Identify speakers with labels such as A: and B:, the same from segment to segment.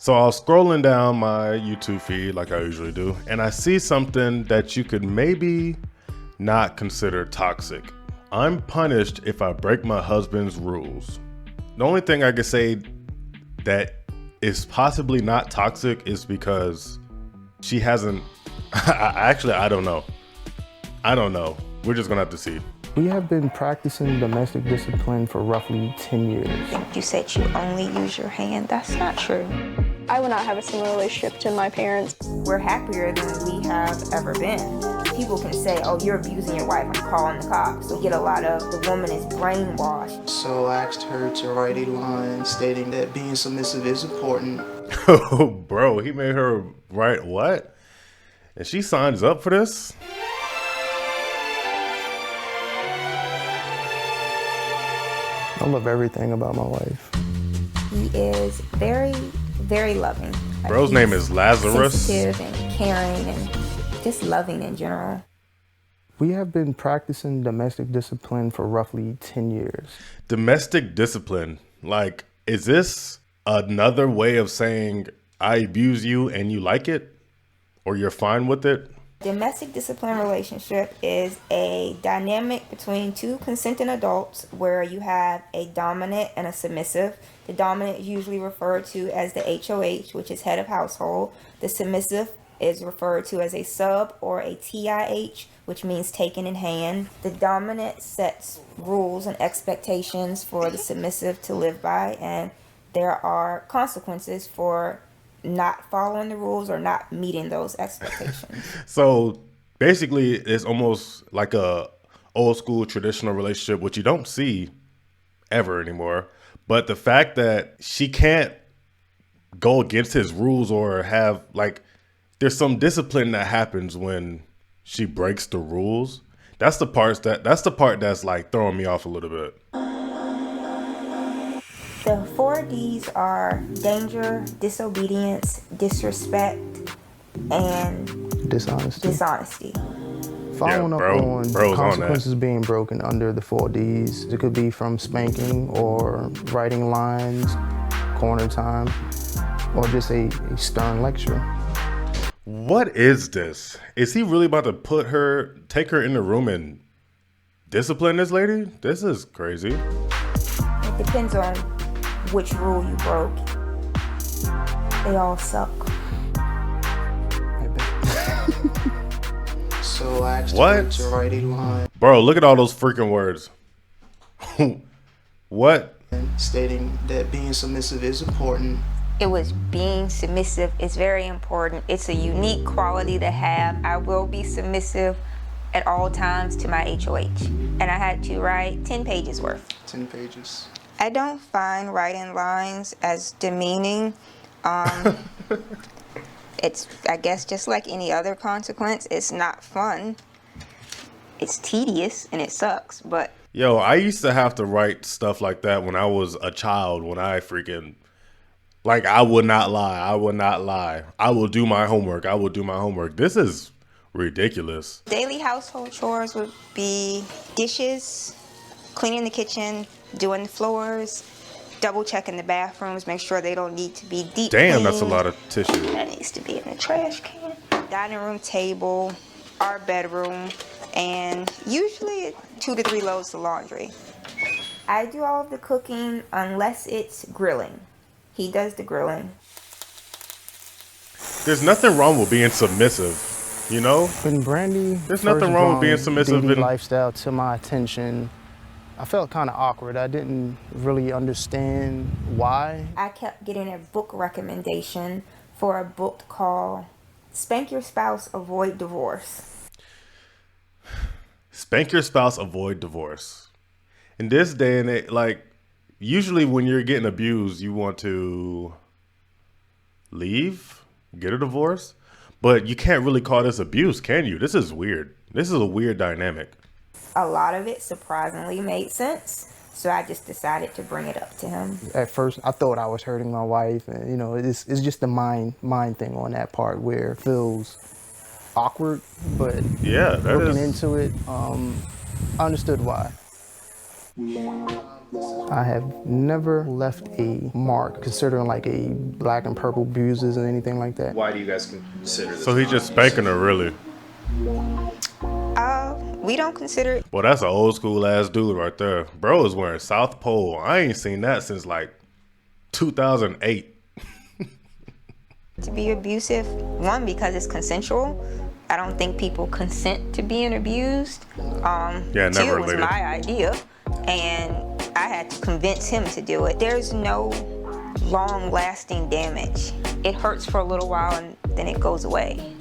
A: So I was scrolling down my YouTube feed like I usually do, and I see something that you could maybe not consider toxic. I'm punished if I break my husband's rules. The only thing I could say that is possibly not toxic is because she hasn't. I don't know. I don't know. We're just gonna have to see.
B: We have been practicing domestic discipline for roughly 10 years.
C: You said you only use your hand. That's not true.
D: I would not have a similar relationship to my parents.
C: We're happier than we have ever been. People can say, oh, you're abusing your wife, I'm calling the cops. So get a lot of the woman is brainwashed.
E: So I asked her to write a line stating that being submissive is important.
A: Oh, bro, he made her write what? And she signs up for this?
B: I love everything about my wife.
C: He is very, very loving.
A: Bro's name is Lazarus.
C: Sensitive and caring and just loving in general.
B: We have been practicing domestic discipline for roughly 10 years.
A: Domestic discipline. Like, is this another way of saying I abuse you and you like it? Or you're fine with it?
C: Domestic discipline relationship is a dynamic between two consenting adults where you have a dominant and a submissive. The dominant is usually referred to as the HOH, which is head of household. The submissive is referred to as a sub or a TIH, which means taken in hand. The dominant sets rules and expectations for the submissive to live by, and there are consequences for not following the rules or not meeting those expectations.
A: So basically, it's almost like a old school traditional relationship, which you don't see ever anymore. But the fact that she can't go against his rules or have like, there's some discipline that happens when she breaks the rules. That's the part that's like throwing me off a little bit.
C: The 4Ds are danger, disobedience, disrespect, and
B: Dishonesty. Following
A: Yeah,
B: up
A: bro.
B: on
A: Bro's on
B: consequences being broken under the 4Ds, it could be from spanking or writing lines, corner time, or just a stern lecture.
A: What is this? Is he really about to take her in the room and discipline this lady? This is crazy.
C: it depends on which rule you broke. They all suck.
E: So I asked
A: What?
E: her to write a line
A: Bro, look at all those freaking words. What?
E: stating that being submissive is important.
C: It was being submissive is very important. It's a unique quality to have. I will be submissive at all times to my HOH. And I had to write 10 pages worth.
E: 10 pages.
C: I don't find writing lines as demeaning. It's, I guess, just like any other consequence. It's not fun. It's tedious and it sucks, but...
A: Yo, I used to have to write stuff like that when I was a child, when I freaking... Like, I would not lie. I would not lie. I will do my homework. I will do my homework. This is ridiculous.
C: Daily household chores would be dishes, cleaning the kitchen, doing the floors, double checking the bathrooms, make sure they don't need to be deep
A: Damn, that's a
C: cleaned.
A: lot of tissue.
C: That needs to be in the trash can. Dining room table, our bedroom, and usually 2 to 3 loads of laundry. I do all of the cooking unless it's grilling. He does the grilling.
A: There's nothing wrong with being submissive, you know?
B: When Brandy
A: There's nothing wrong with being submissive
B: DD
A: in-
B: lifestyle to my attention, I felt kind of awkward. I didn't really understand why.
C: I kept getting a book recommendation for a book called Spank Your Spouse, Avoid Divorce.
A: Spank your spouse, avoid divorce. In this day and age, like, usually when you're getting abused, you want to leave, get a divorce, but you can't really call this abuse, can you? This is weird. This is a weird dynamic.
C: A lot of it surprisingly made sense, so I just decided to bring it up to him.
B: At first, I thought I was hurting my wife, and you know, it's just the mind thing on that part where it feels awkward, but
A: Yeah, that
B: looking
A: is.
B: into it, I understood why. I have never left a mark considering like a black and purple bruises and anything like that.
F: Why do you guys consider this?
A: So he's just spanking her, really.
C: We don't consider it
A: Well, that's an old school ass dude right there. Bro is wearing South Pole. I ain't seen that since like 2008.
C: to be abusive. One, because it's consensual. I don't think people consent to being abused.
A: Yeah,
C: Two,
A: never
C: it was
A: related.
C: my idea, and I had to convince him to do it. There's no long-lasting damage. It hurts for a little while, and then it goes away.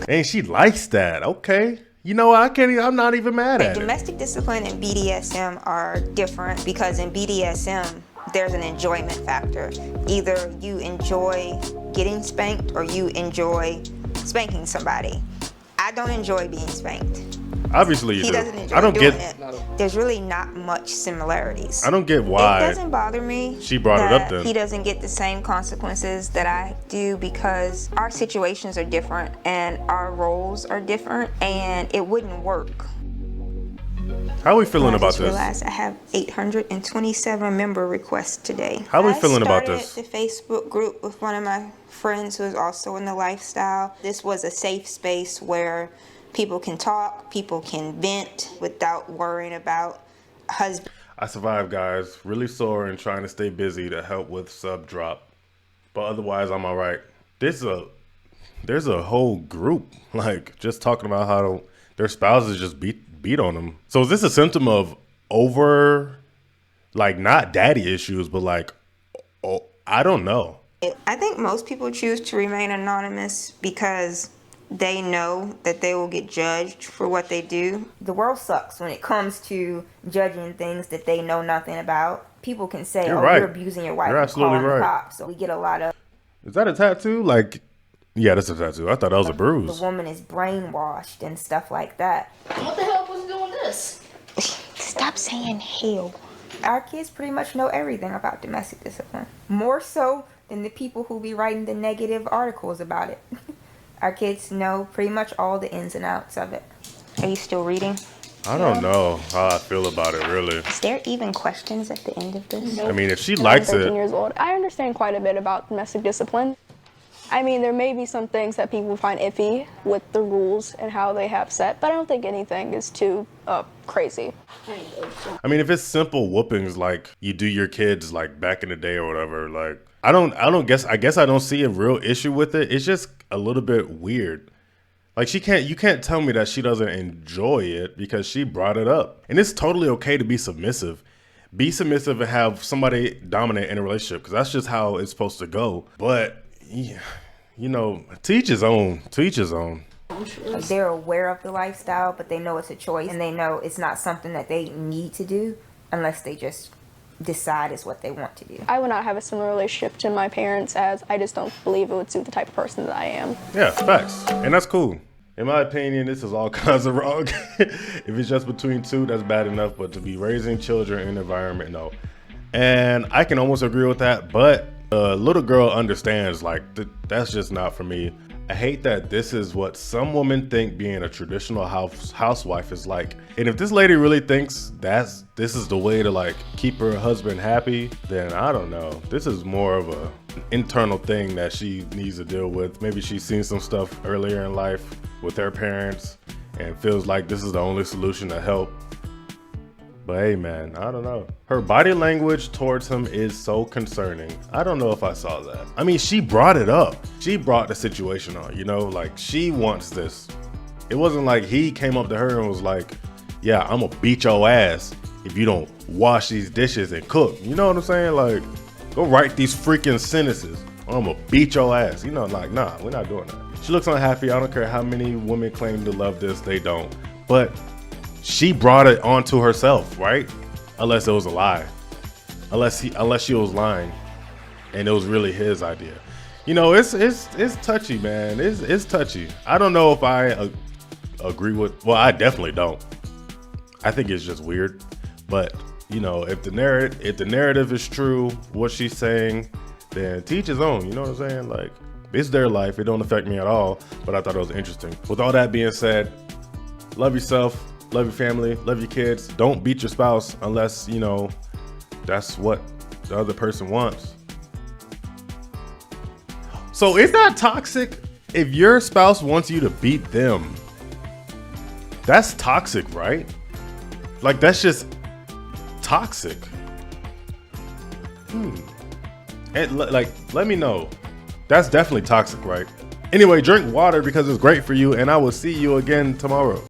A: And she likes that. Okay. You know, I'm not even mad at it.
C: Domestic discipline and BDSM are different because in BDSM, there's an enjoyment factor. Either you enjoy getting spanked or you enjoy spanking somebody. I don't enjoy being spanked.
A: Obviously you
C: He
A: do.
C: doesn't enjoy
A: I don't
C: doing
A: get
C: it. There's really not much similarities.
A: I don't get
C: It
A: why.
C: doesn't bother me
A: She brought it up
C: that
A: then.
C: he doesn't get the same consequences that I do because our situations are different and our roles are different and it wouldn't work.
A: How are we feeling
C: I
A: about
C: just
A: this?
C: realized I have 827 member requests today.
A: How are we feeling about
C: I
A: this?
C: started the Facebook group with one of my friends who is also in the lifestyle. This was a safe space where people can talk, people can vent without worrying about husband.
A: I survived, guys. Really sore and trying to stay busy to help with sub drop. But otherwise, I'm all right. There's a whole group, like, just talking about how their spouses just beat on them. So is this a symptom of like, not daddy issues, but like, oh, I don't know.
C: I think most people choose to remain anonymous because they know that they will get judged for what they do. The world sucks when it comes to judging things that they know nothing about. People can say,
A: You're
C: oh,
A: right.
C: you're abusing your wife.
A: You're
C: and
A: absolutely
C: calling the
A: right.
C: cops. So we get a lot of,
A: Is that a tattoo? Like, yeah, that's a tattoo. I thought that was a
C: the
A: bruise.
C: woman is brainwashed and stuff like that.
G: What the hell was doing this?
C: Stop saying hell. Our kids pretty much know everything about domestic discipline. More so than the people who be writing the negative articles about it. Our kids know pretty much all the ins and outs of it. Are you still reading?
A: I don't know how I feel about it, really.
C: Is there even questions at the end of this?
A: I mean, if she
D: And
A: likes
D: I'm 13
A: it,
D: years old. I understand quite a bit about domestic discipline. I mean, there may be some things that people find iffy with the rules and how they have set, but I don't think anything is too crazy.
A: I mean, if it's simple whoopings like you do your kids like back in the day or whatever, like I guess I don't see a real issue with it. It's just a little bit weird. Like you can't tell me that she doesn't enjoy it because she brought it up. And it's totally okay to be submissive. Be submissive and have somebody dominate in a relationship because that's just how it's supposed to go. But yeah, you know, teach his own. Teach his own.
C: They're aware of the lifestyle, but they know it's a choice, and they know it's not something that they need to do unless they just decide it's what they want to do.
D: I would not have a similar relationship to my parents as I just don't believe it would suit the type of person that I am.
A: Yeah, facts. And that's cool. In my opinion, this is all kinds of wrong. If it's just between two, that's bad enough. But to be raising children in an environment, no. And I can almost agree with that. But a little girl understands, like, that's just not for me. I hate that this is what some women think being a traditional housewife is like. And if this lady really thinks this is the way to like keep her husband happy, then I don't know. This is more of an internal thing that she needs to deal with. Maybe she's seen some stuff earlier in life with her parents and feels like this is the only solution to help. But hey man, I don't know. Her body language towards him is so concerning. I don't know if I saw that. I mean, she brought it up. She brought the situation on, you know, like she wants this. It wasn't like he came up to her and was like, yeah, I'm gonna beat your ass if you don't wash these dishes and cook. You know what I'm saying? Like, go write these freaking sentences or I'm gonna beat your ass. You know, like, nah, we're not doing that. She looks unhappy. I don't care how many women claim to love this, they don't. But she brought it onto herself, right? Unless it was a lie. Unless she was lying and it was really his idea. You know, it's touchy, man. It's touchy. I don't know if I agree with, well, I definitely don't. I think it's just weird. But, you know, if the narrative is true, what she's saying, then teach his own, you know what I'm saying? Like, it's their life. It don't affect me at all, but I thought it was interesting. With all that being said, love yourself. Love your family, love your kids. Don't beat your spouse unless, you know, that's what the other person wants. So is that toxic? If your spouse wants you to beat them, that's toxic, right? Like, that's just toxic. And let me know. That's definitely toxic, right? Anyway, drink water because it's great for you, and I will see you again tomorrow.